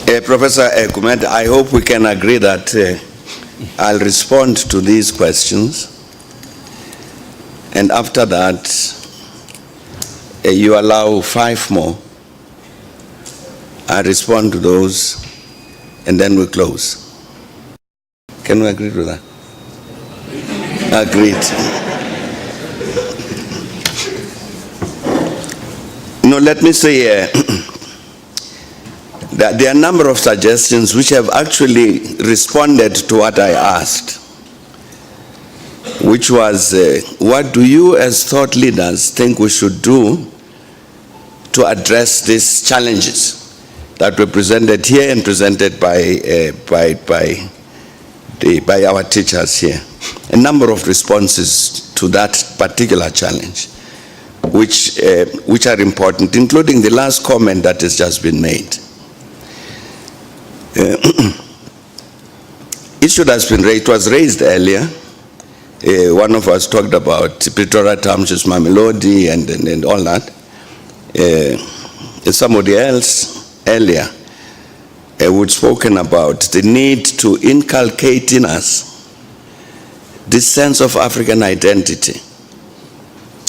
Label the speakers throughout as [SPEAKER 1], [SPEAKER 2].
[SPEAKER 1] Professor Kumet, I hope we can agree that I'll respond to these questions, and after that, you allow 5 more. I respond to those, and then we close. Can we agree to that? Agreed. No, let me say that there are a number of suggestions which have actually responded to what I asked, which was, what do you as thought leaders think we should do to address these challenges that were presented here and presented by our teachers here? A number of responses to that particular challenge, which are important, including the last comment that has just been made. Issue that's been raised, was raised earlier. One of us talked about Pretoria Township's Mamelodi and all that. Somebody else earlier would spoken about the need to inculcate in us this sense of African identity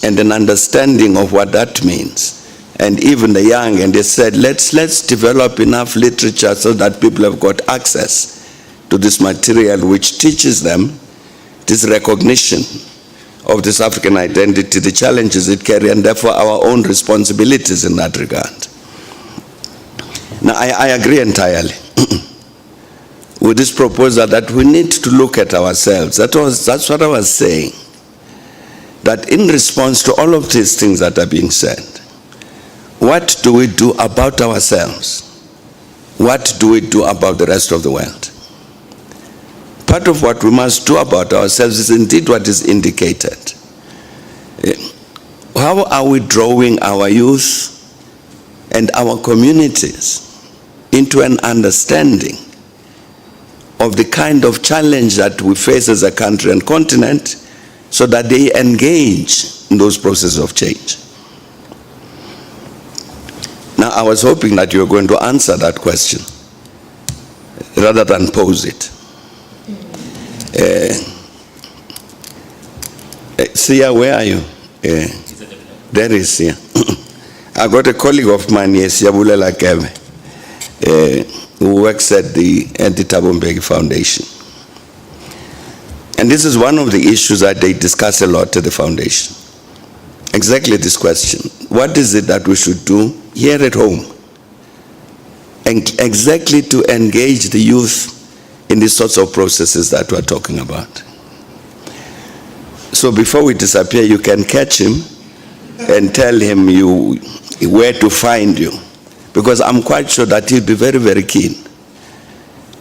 [SPEAKER 1] and an understanding of what that means. And even the young, and they said, let's develop enough literature so that people have got access to this material which teaches them this recognition of this African identity, the challenges it carries, and therefore our own responsibilities in that regard. Now, I agree entirely with this proposal that we need to look at ourselves. That's what I was saying. That in response to all of these things that are being said, what do we do about ourselves? What do we do about the rest of the world? Part of what we must do about ourselves is indeed what is indicated. How are we drawing our youth and our communities into an understanding of the kind of challenge that we face as a country and continent, so that they engage in those processes of change? Now, I was hoping that you were going to answer that question rather than pose it. Sia, where are you? There is Sia. I got a colleague of mine here, Siabulela Keve, who works at the Thabo Mbeki Foundation. And this is one of the issues that they discuss a lot at the foundation. Exactly this question. What is it that we should do here at home? And exactly to engage the youth in these sorts of processes that we're talking about. So before we disappear, you can catch him and tell him where to find you. Because I'm quite sure that he'll be very, very keen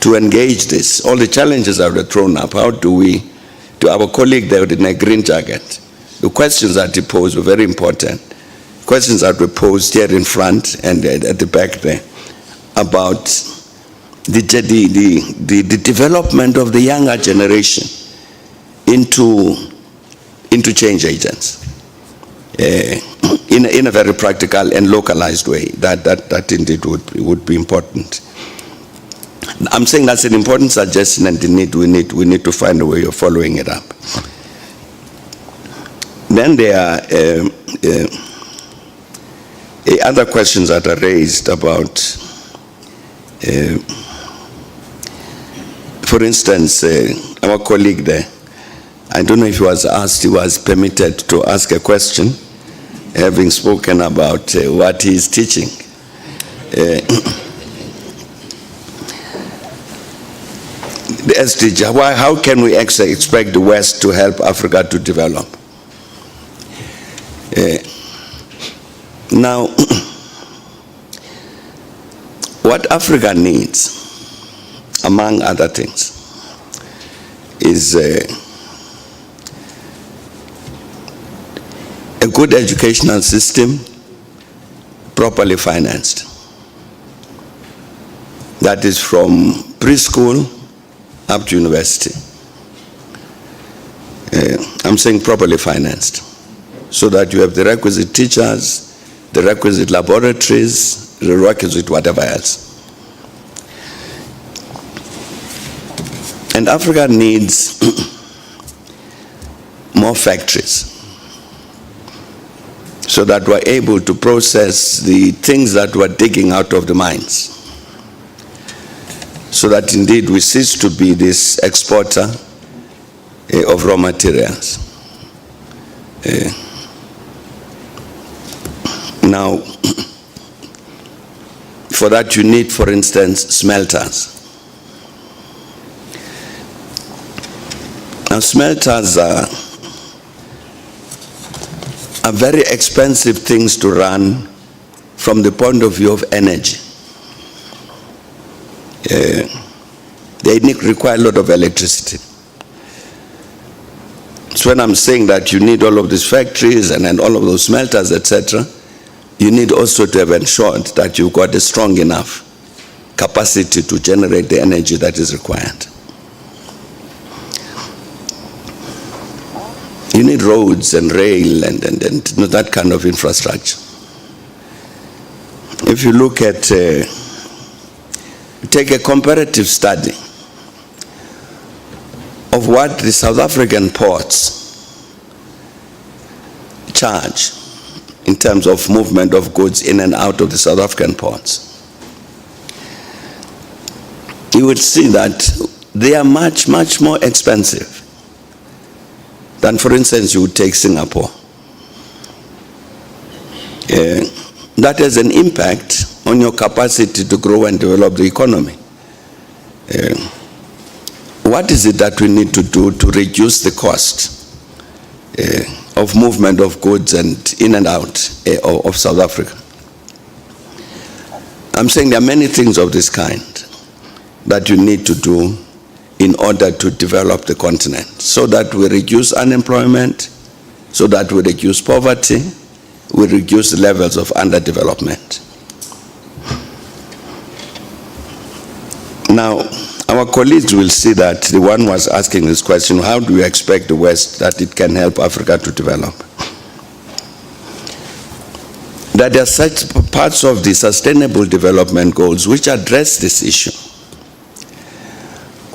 [SPEAKER 1] to engage this. All the challenges that were thrown up, how do we, to our colleague there in a green jacket, the questions that he posed were very important. Questions that were posed here in front and at the back there about the development of the younger generation into change agents in a very practical and localized way. That indeed would be important. I'm saying that's an important suggestion, and we need to find a way of following it up. Then there are other questions that are raised about, for instance, our colleague there, I don't know if he was asked, he was permitted to ask a question, having spoken about what he is teaching. The SDG, how can we expect the West to help Africa to develop? Now, what Africa needs, among other things, is a good educational system, properly financed. That is from preschool up to university. I'm saying properly financed, so that you have the requisite teachers, the requisite laboratories, the requisite whatever else. And Africa needs more factories so that we're able to process the things that we're digging out of the mines, so that indeed we cease to be this exporter of raw materials. Now, for that you need, for instance, smelters. Now, smelters are very expensive things to run from the point of view of energy. They require a lot of electricity. So when I'm saying that you need all of these factories and all of those smelters, etc., you need also to have ensured that you've got a strong enough capacity to generate the energy that is required. You need roads and rail and that kind of infrastructure. If you look at, take a comparative study of what the South African ports charge in terms of movement of goods in and out of the South African ports, you would see that they are much, much more expensive than, for instance, you would take Singapore. That has an impact on your capacity to grow and develop the economy. What is it that we need to do to reduce the cost of movement of goods and in and out of South Africa? I'm saying there are many things of this kind that you need to do in order to develop the continent, so that we reduce unemployment, so that we reduce poverty, we reduce the levels of underdevelopment. Now, our colleagues will see that the one was asking this question, how do you expect the West that it can help Africa to develop? That there are such parts of the Sustainable Development Goals which address this issue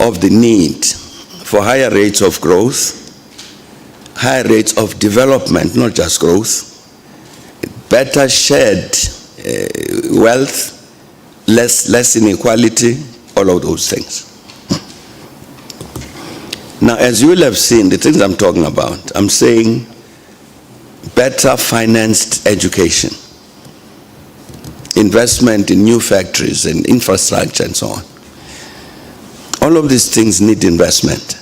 [SPEAKER 1] of the need for higher rates of growth, higher rates of development, not just growth, better shared wealth, less inequality, all of those things. Now, as you will have seen, the things I'm talking about, I'm saying better financed education, investment in new factories and infrastructure and so on. All of these things need investment.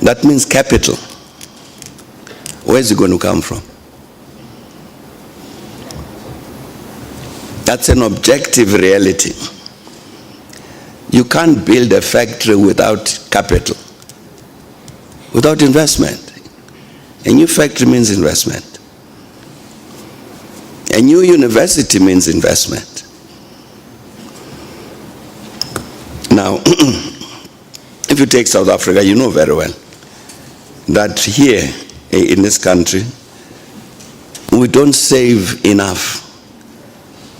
[SPEAKER 1] That means capital. Where is it going to come from? That's an objective reality. You can't build a factory without capital, without investment. A new factory means investment. A new university means investment. Now, if you take South Africa, you know very well that here in this country, we don't save enough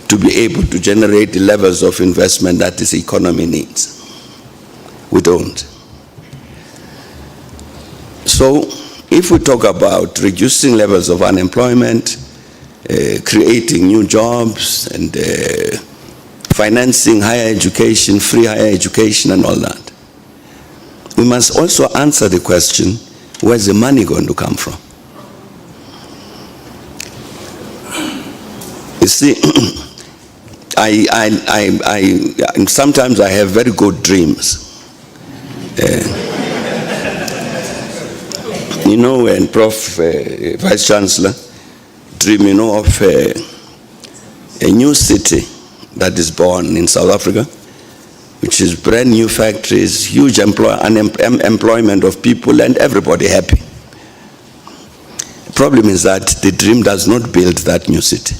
[SPEAKER 1] to be able to generate the levels of investment that this economy needs. We don't. So, if we talk about reducing levels of unemployment, creating new jobs, and financing higher education, free higher education, and all that, we must also answer the question, where's the money going to come from? You see, sometimes I have very good dreams. You know, when Prof. Vice Chancellor dream, you know, of a new city that is born in South Africa, which is brand new factories, huge employment of people, and everybody happy. The problem is that the dream does not build that new city.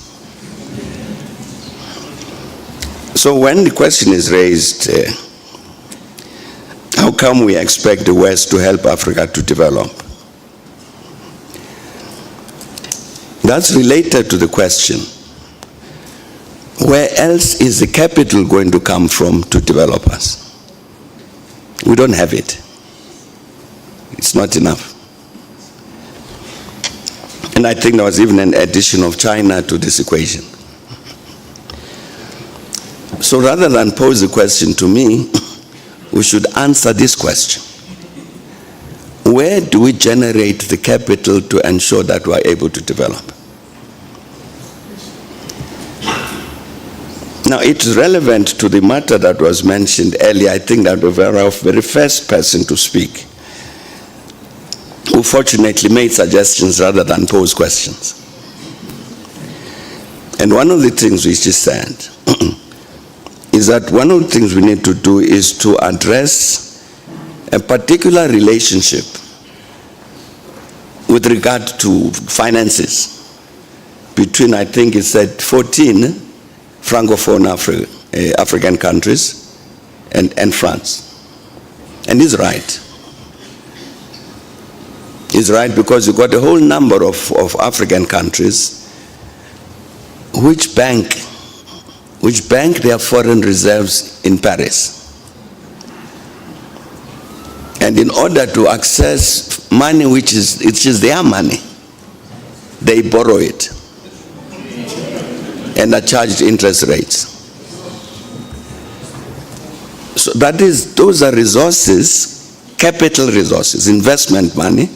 [SPEAKER 1] So when the question is raised, how come we expect the West to help Africa to develop? That's related to the question, where else is the capital going to come from to develop us? We don't have it. It's not enough. And I think there was even an addition of China to this equation. So rather than pose the question to me, we should answer this question. Where do we generate the capital to ensure that we are able to develop? Now, it's relevant to the matter that was mentioned earlier. I think that the very first person to speak, who fortunately made suggestions rather than pose questions. And one of the things which he said is that one of the things we need to do is to address a particular relationship with regard to finances between, I think it said, 14 Francophone African countries and France. And he's right. He's right, because you've got a whole number of African countries which bank their foreign reserves in Paris. And in order to access money which is their money, they borrow it and are charged interest rates. So those are resources, capital resources, investment money,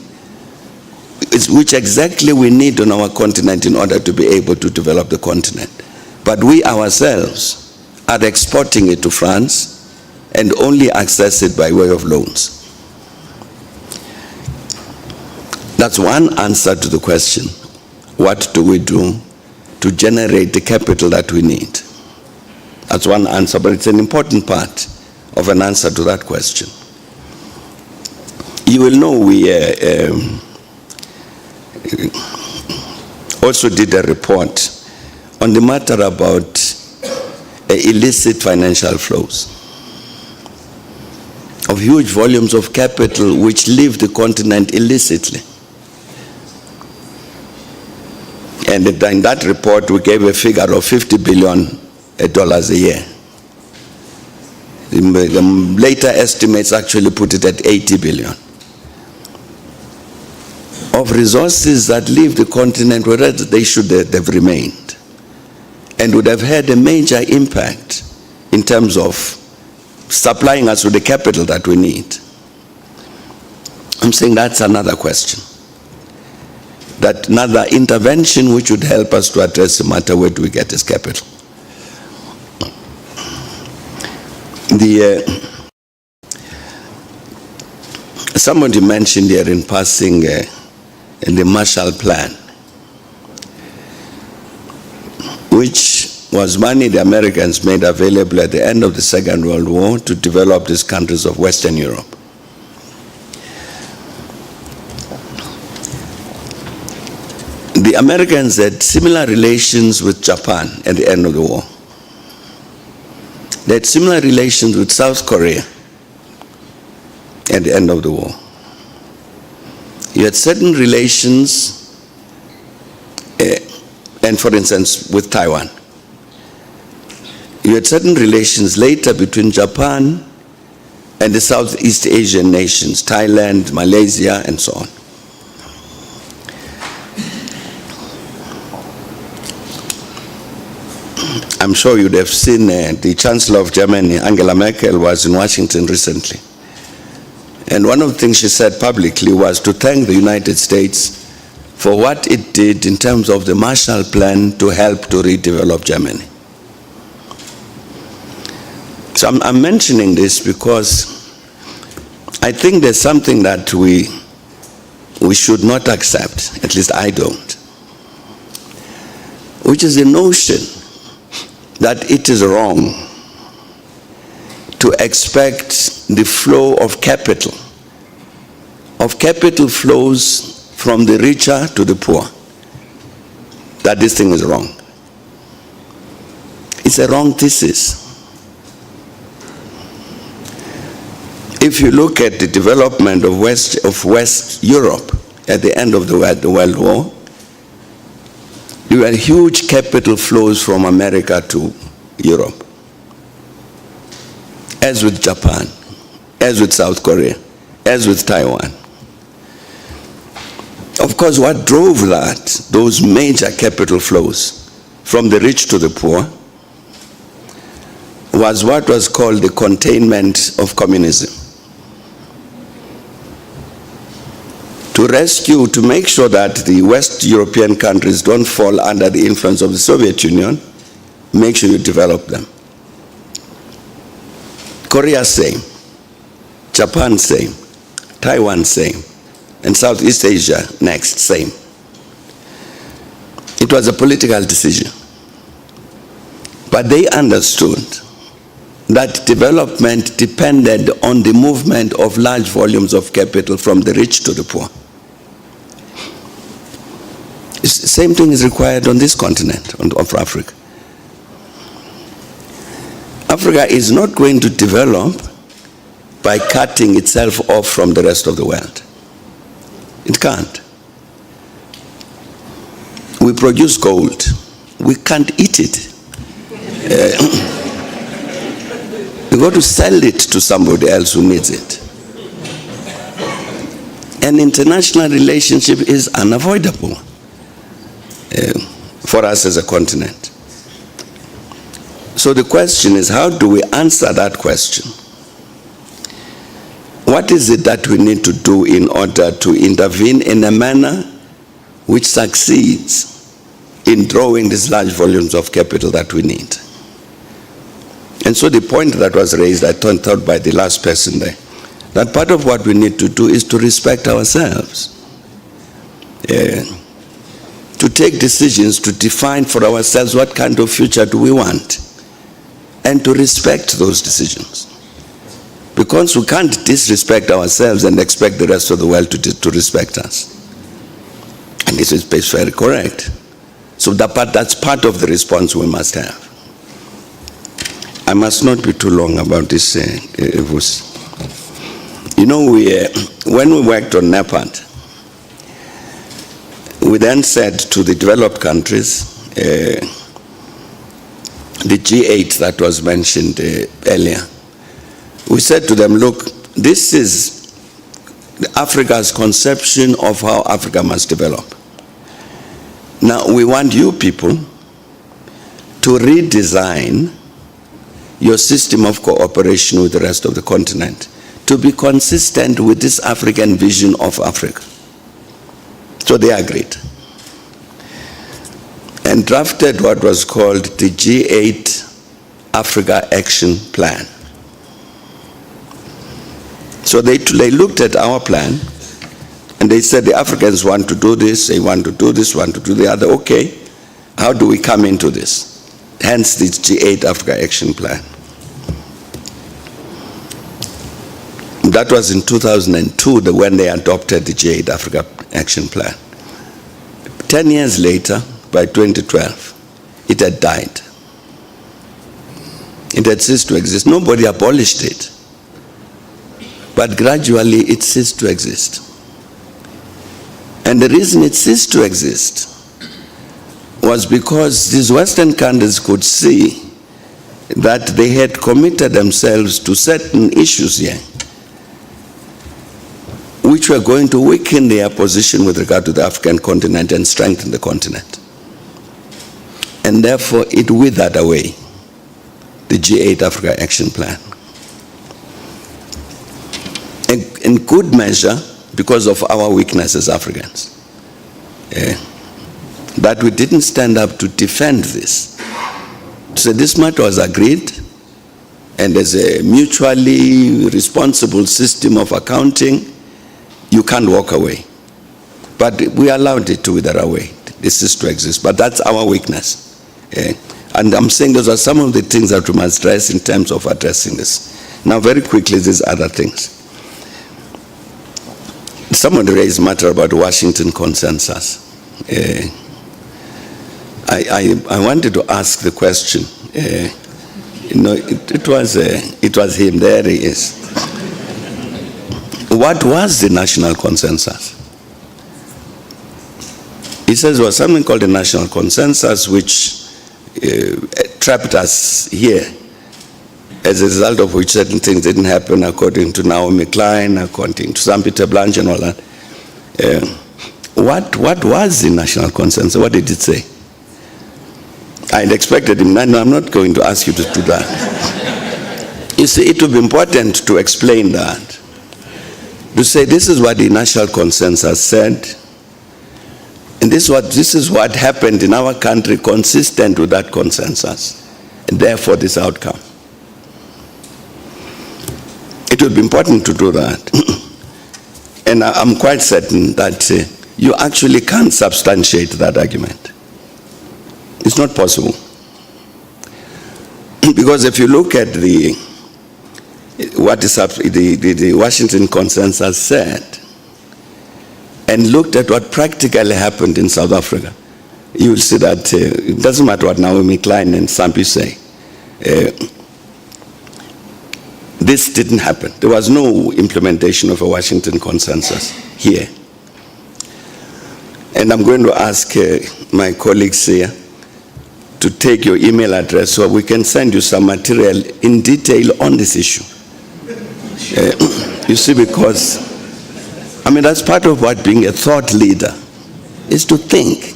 [SPEAKER 1] which exactly we need on our continent in order to be able to develop the continent. But we ourselves are exporting it to France and only access it by way of loans. That's one answer to the question, what do we do to generate the capital that we need? That's one answer, but it's an important part of an answer to that question. You will know we also did a report on the matter about illicit financial flows of huge volumes of capital which leave the continent illicitly. And in that report, we gave a figure of $50 billion a year. The later estimates actually put it at 80 billion. Of resources that leave the continent where they should have remained, and would have had a major impact in terms of supplying us with the capital that we need. I'm saying that's another question. That another intervention which would help us to address the matter, where do we get this capital? Somebody mentioned here in passing the Marshall Plan, which was money the Americans made available at the end of the Second World War to develop these countries of Western Europe. The Americans had similar relations with Japan at the end of the war. They had similar relations with South Korea at the end of the war. You had certain relations, and for instance, with Taiwan. You had certain relations later between Japan and the Southeast Asian nations, Thailand, Malaysia, and so on. I'm sure you'd have seen the Chancellor of Germany, Angela Merkel, was in Washington recently. And one of the things she said publicly was to thank the United States for what it did in terms of the Marshall Plan to help to redevelop Germany. So I'm mentioning this because I think there's something that we should not accept, at least I don't, which is the notion that it is wrong to expect the flow of capital flows from the richer to the poor, that this thing is wrong. It's a wrong thesis. If you look at the development of West Europe at the end of the World War, there were huge capital flows from America to Europe, as with Japan, as with South Korea, as with Taiwan. Of course, what drove that, those major capital flows from the rich to the poor, was what was called the containment of communism. To rescue, to make sure that the West European countries don't fall under the influence of the Soviet Union, make sure you develop them. Korea, same. Japan, same. Taiwan, same. And Southeast Asia, next, same. It was a political decision. But they understood that development depended on the movement of large volumes of capital from the rich to the poor. The same thing is required on this continent, of Africa. Africa is not going to develop by cutting itself off from the rest of the world. It can't. We produce gold. We can't eat it. We got to sell it to somebody else who needs it. An international relationship is unavoidable for us as a continent. So the question is, how do we answer that question? What is it that we need to do in order to intervene in a manner which succeeds in drawing these large volumes of capital that we need? And so the point that was raised, I thought by the last person there, that part of what we need to do is to respect ourselves. To take decisions, to define for ourselves what kind of future do we want, and to respect those decisions. Because we can't disrespect ourselves and expect the rest of the world to respect us. And this is very correct. So that's part of the response we must have. I must not be too long about this verse. You know, when we worked on NEPAD, we then said to the developed countries, the G8 that was mentioned earlier, we said to them, look, this is Africa's conception of how Africa must develop. Now, we want you people to redesign your system of cooperation with the rest of the continent to be consistent with this African vision of Africa. So they agreed and drafted what was called the G8 Africa Action Plan. So they looked at our plan and they said the Africans want to do this, they want to do this, want to do the other. Okay, how do we come into this? Hence this G8 Africa Action Plan. That was in 2002 when they adopted the G8 Africa Action Plan. 10 years later, by 2012, it had died. It had ceased to exist. Nobody abolished it. But gradually it ceased to exist. And the reason it ceased to exist was because these Western countries could see that they had committed themselves to certain issues here, which were going to weaken their position with regard to the African continent and strengthen the continent. And therefore it withered away, the G8 Africa Action Plan. In good measure, because of our weakness as Africans. That we didn't stand up to defend this. So this matter was agreed, and as a mutually responsible system of accounting, you can't walk away. But we allowed it to wither away. This is to exist, but that's our weakness. And I'm saying those are some of the things that we must address in terms of addressing this. Now very quickly, these other things. Someone raised matter about Washington consensus. I wanted to ask the question. It was him. There he is. What was the national consensus? He says there was something called the national consensus, which trapped us here. as a result of which certain things didn't happen according to Naomi Klein, according to Sam Peter Blanche and all that. What was the national consensus? What did it say? I had expected him. No, I'm not going to ask you to do that. You see, it would be important to explain that. To say this is what the national consensus said, and this is what happened in our country consistent with that consensus, and therefore this outcome. It would be important to do that. And I'm quite certain that you actually can't substantiate that argument. It's not possible. Because if you look at what the Washington consensus said, and looked at what practically happened in South Africa, you will see that it doesn't matter what Naomi Klein and Sampi say. This didn't happen. There was no implementation of a Washington consensus here. And I'm going to ask my colleagues here to take your email address so we can send you some material in detail on this issue. You see, because, I mean, that's part of what being a thought leader is, to think.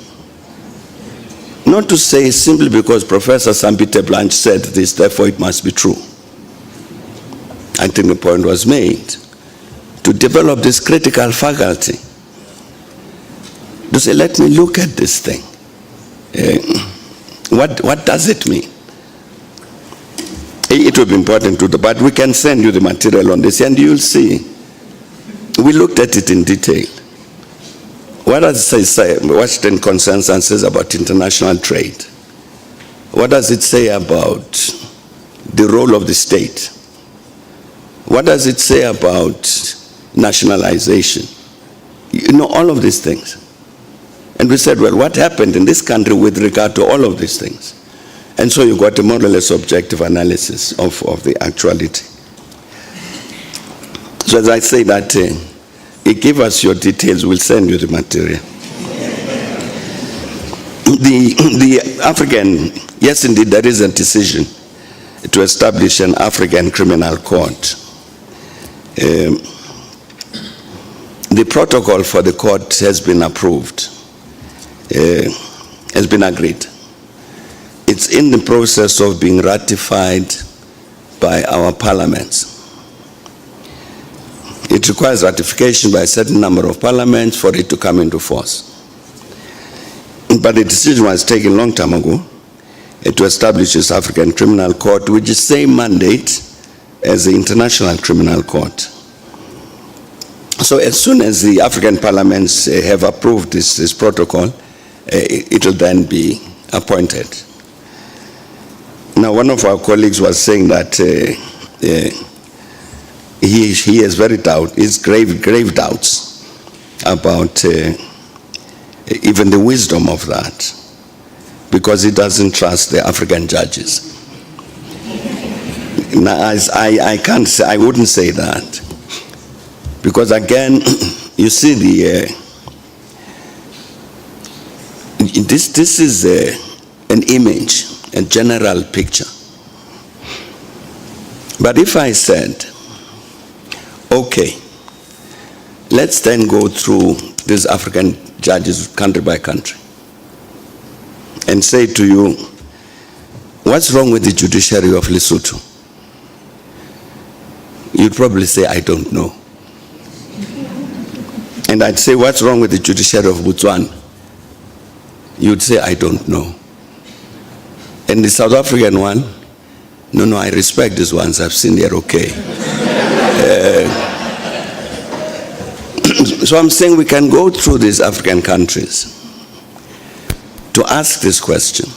[SPEAKER 1] Not to say simply because Professor Sam Peter Blanche said this, therefore it must be true. I think the point was made. To develop this critical faculty. To say, let me look at this thing. What does it mean? It will be important to do, but we can send you the material on this, and you'll see. We looked at it in detail. What does it say? Washington Consensus says about international trade. What does it say about the role of the state? What does it say about nationalization? You know, all of these things. And we said, well, what happened in this country with regard to all of these things? And so you got a more or less objective analysis of the actuality. So as I say that, give us your details, we'll send you the material. The African, yes indeed, there is a decision to establish an African criminal court. The protocol for the court has been approved, has been agreed. It's in the process of being ratified by our parliaments. It requires ratification by a certain number of parliaments for it to come into force. But the decision was taken a long time ago to establish this African Criminal Court, which is the same mandate as the International Criminal Court. So as soon as the African parliaments have approved this protocol, it will then be appointed. Now, one of our colleagues was saying that he has grave doubts about even the wisdom of that, because he doesn't trust the African judges. Now, I can't say, I wouldn't say that, because again, you see this is an image, a general picture. But if I said, okay, let's then go through these African judges country by country and say to you, what's wrong with the judiciary of Lesotho? You'd probably say, I don't know. And I'd say, what's wrong with the judiciary of Botswana? You'd say, I don't know. And the South African one, no, I respect these ones. I've seen they're okay. So I'm saying we can go through these African countries to ask this question.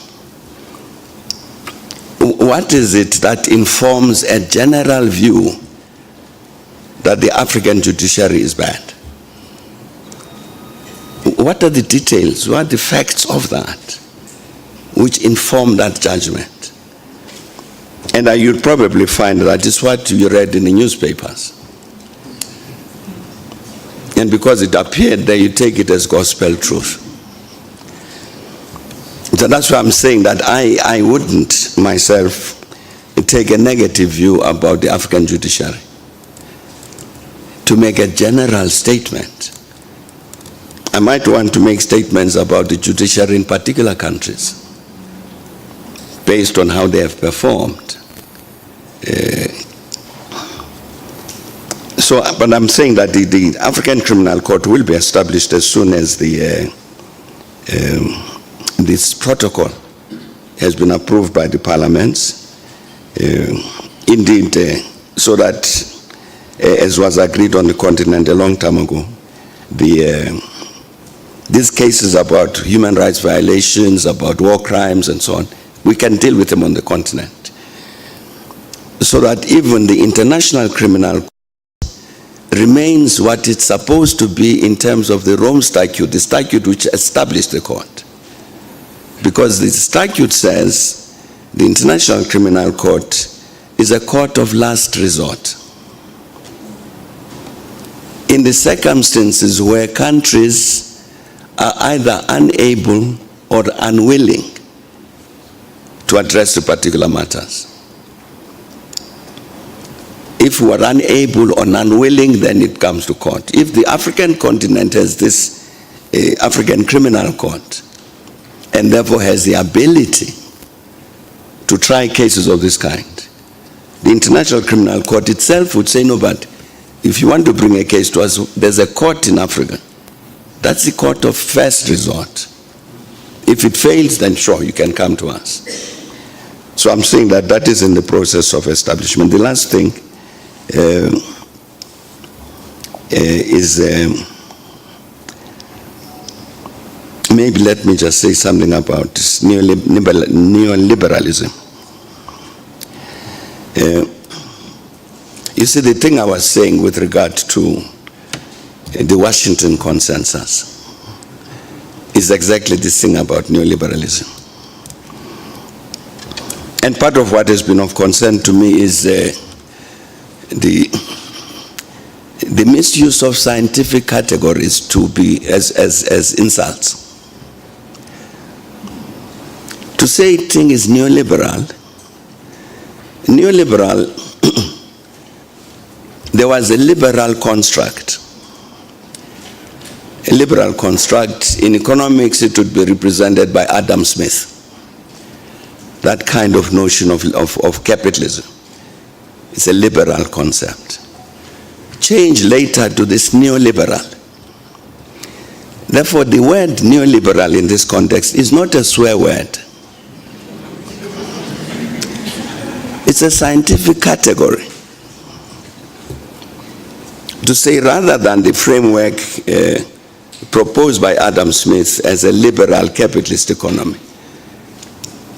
[SPEAKER 1] What is it that informs a general view that the African judiciary is bad? What are the details? What are the facts of that which inform that judgment? And you'd probably find that is what you read in the newspapers. And because it appeared there, you take it as gospel truth. So that's why I'm saying that I wouldn't myself take a negative view about the African judiciary, to make a general statement. I might want to make statements about the judiciary in particular countries based on how they have performed. But I'm saying that the African Criminal Court will be established as soon as this protocol has been approved by the parliaments. Indeed, so that, as was agreed on the continent a long time ago, these cases about human rights violations, about war crimes and so on, we can deal with them on the continent. So that even the International Criminal Court remains what it's supposed to be in terms of the Rome Statute, the statute which established the court. Because the statute says the International Criminal Court is a court of last resort. In the circumstances where countries are either unable or unwilling to address the particular matters. If we are unable or unwilling, then it comes to court. If the African continent has this African Criminal Court, and therefore has the ability to try cases of this kind, the International Criminal Court itself would say, no, but if you want to bring a case to us, there's a court in Africa. That's the court of first resort. If it fails, then sure, you can come to us. So I'm saying that that is in the process of establishment. The last thing is, maybe let me just say something about this neoliberalism. You see, the thing I was saying with regard to the Washington Consensus is exactly this thing about neoliberalism. And part of what has been of concern to me is the misuse of scientific categories to be as insults. To say a thing is neoliberal, there was a liberal construct. A liberal construct in economics, it would be represented by Adam Smith. That kind of notion of capitalism. It's a liberal concept. Change later to this neoliberal. Therefore, the word neoliberal in this context is not a swear word. It's a scientific category. To say rather than the framework proposed by Adam Smith as a liberal capitalist economy,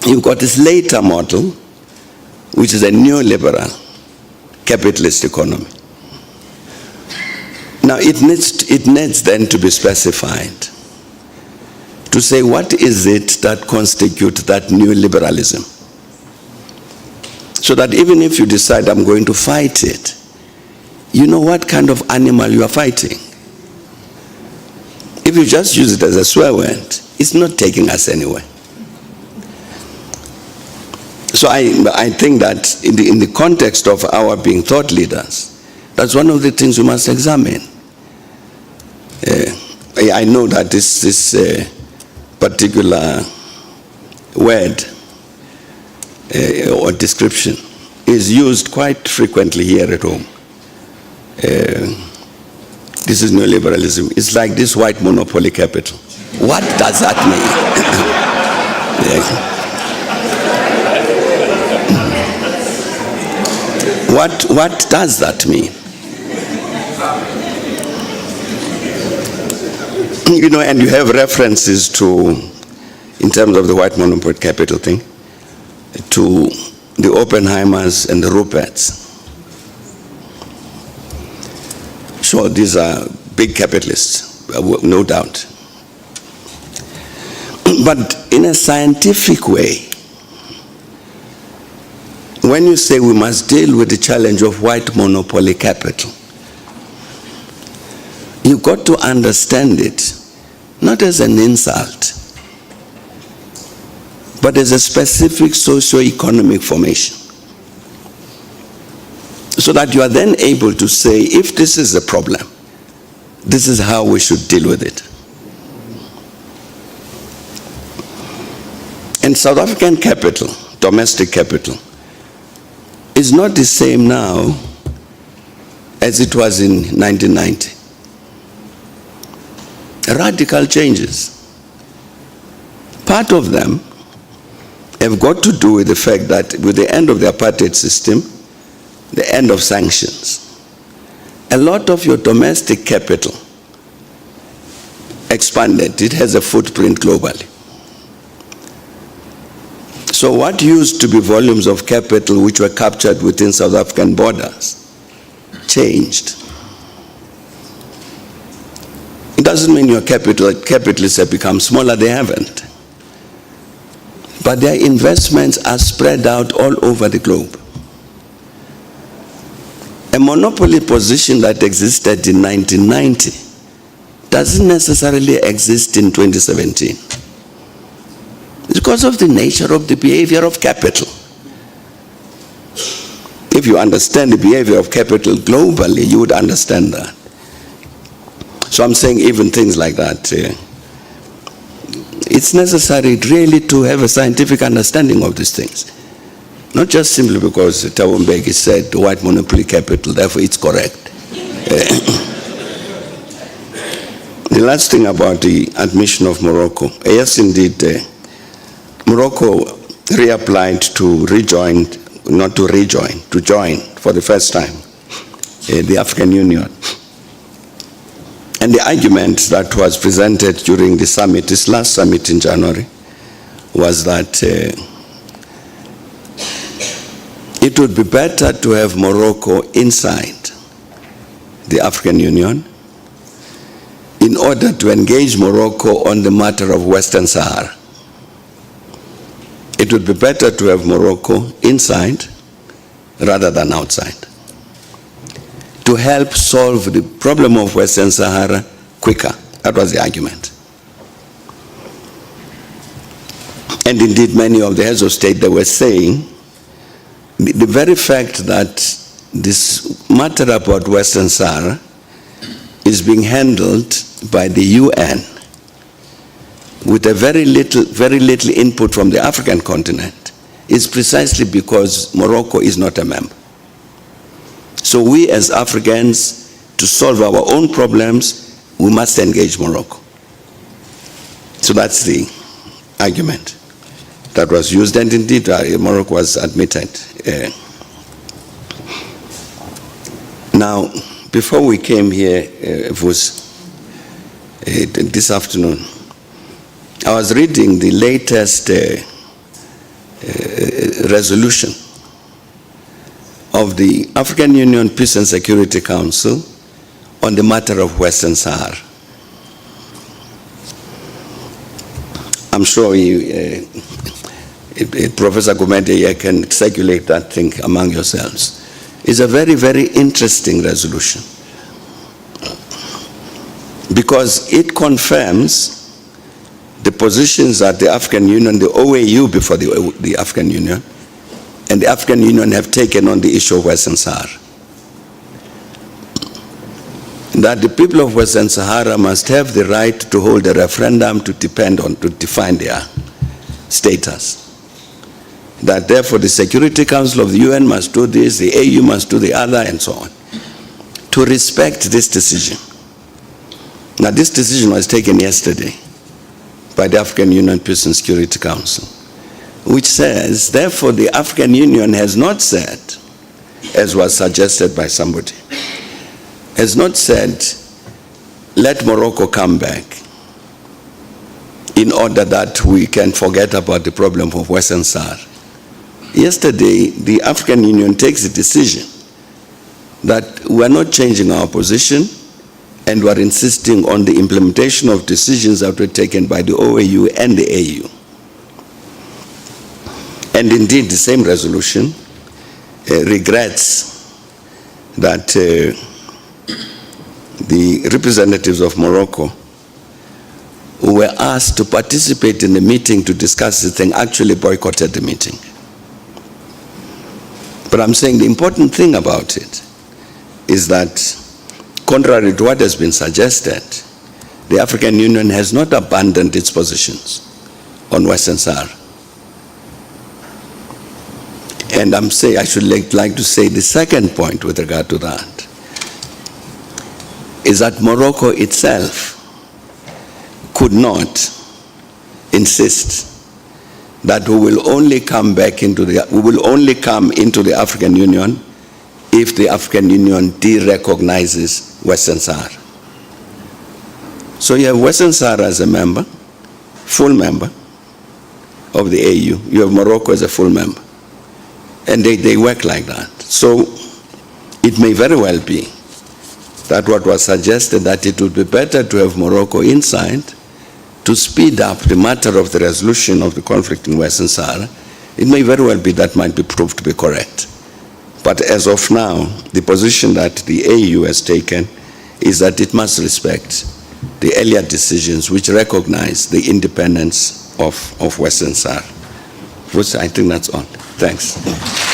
[SPEAKER 1] you've got this later model, which is a neoliberal capitalist economy. Now it needs then to be specified, to say what is it that constitutes that neoliberalism, so that even if you decide I'm going to fight it, you know what kind of animal you are fighting. If you just use it as a swear word, it's not taking us anywhere. So I think that in the context of our being thought leaders, that's one of the things we must examine. I know that this particular word or description is used quite frequently here at home. This is neoliberalism. It's like this white monopoly capital. What does that mean? What does that mean? You know, and you have references to, in terms of the white monopoly capital thing, to the Oppenheimers and the Ruperts. Sure, these are big capitalists, no doubt. But in a scientific way, when you say we must deal with the challenge of white monopoly capital, you've got to understand it not as an insult, but as a specific socio-economic formation. So that you are then able to say, if this is a problem, this is how we should deal with it. And South African capital, domestic capital, is not the same now as it was in 1990. Radical changes. Part of them have got to do with the fact that with the end of the apartheid system, the end of sanctions, a lot of your domestic capital expanded. It has a footprint globally. So what used to be volumes of capital which were captured within South African borders changed. It doesn't mean your capitalists have become smaller, they haven't. But their investments are spread out all over the globe. A monopoly position that existed in 1990 doesn't necessarily exist in 2017. It's because of the nature of the behavior of capital. If you understand the behavior of capital globally, you would understand that. So I'm saying even things like that. It's necessary really to have a scientific understanding of these things. Not just simply because Thabo Mbeki said white monopoly capital, therefore it's correct. The last thing about the admission of Morocco. Yes, indeed, Morocco reapplied to rejoin, not to rejoin, to join for the first time the African Union. And the argument that was presented during the summit, this last summit in January, was that it would be better to have Morocco inside the African Union in order to engage Morocco on the matter of Western Sahara. It would be better to have Morocco inside rather than outside, to help solve the problem of Western Sahara quicker. That was the argument. And indeed, many of the heads of state, they were saying, the very fact that this matter about Western Sahara is being handled by the UN with a very little input from the African continent is precisely because Morocco is not a member. So we as Africans, to solve our own problems, we must engage Morocco. So that's the argument that was used, and indeed Morocco was admitted. Now, before we came here, it was this afternoon, I was reading the latest resolution of the African Union Peace and Security Council on the matter of Western Sahara. I'm sure Professor Gumede can circulate that thing among yourselves. It's a very, very interesting resolution because it confirms the positions that the African Union, the OAU before the African Union, and the African Union have taken on the issue of Western Sahara. That the people of Western Sahara must have the right to hold a referendum to define their status. That therefore the Security Council of the UN must do this, the AU must do the other, and so on, to respect this decision. Now this decision was taken yesterday by the African Union Peace and Security Council, which says, therefore the African Union has not said, as was suggested by somebody, has not said, let Morocco come back in order that we can forget about the problem of Western Sahara. Yesterday, the African Union takes a decision that we are not changing our position and we are insisting on the implementation of decisions that were taken by the OAU and the AU. And indeed, the same resolution regrets that the representatives of Morocco who were asked to participate in the meeting to discuss the thing actually boycotted the meeting. But I'm saying the important thing about it is that, contrary to what has been suggested, the African Union has not abandoned its positions on Western Sahara. And I should like to say the second point with regard to that is that Morocco itself could not insist that we will only come into the African Union if the African Union de-recognizes Western Sahara. So you have Western Sahara as a member, full member of the AU. You have Morocco as a full member. And they work like that. So it may very well be that what was suggested, that it would be better to have Morocco inside to speed up the matter of the resolution of the conflict in Western Sahara, it may very well be that might be proved to be correct. But as of now, the position that the AU has taken is that it must respect the earlier decisions which recognize the independence of Western Sahara. Which I think that's all. Thanks.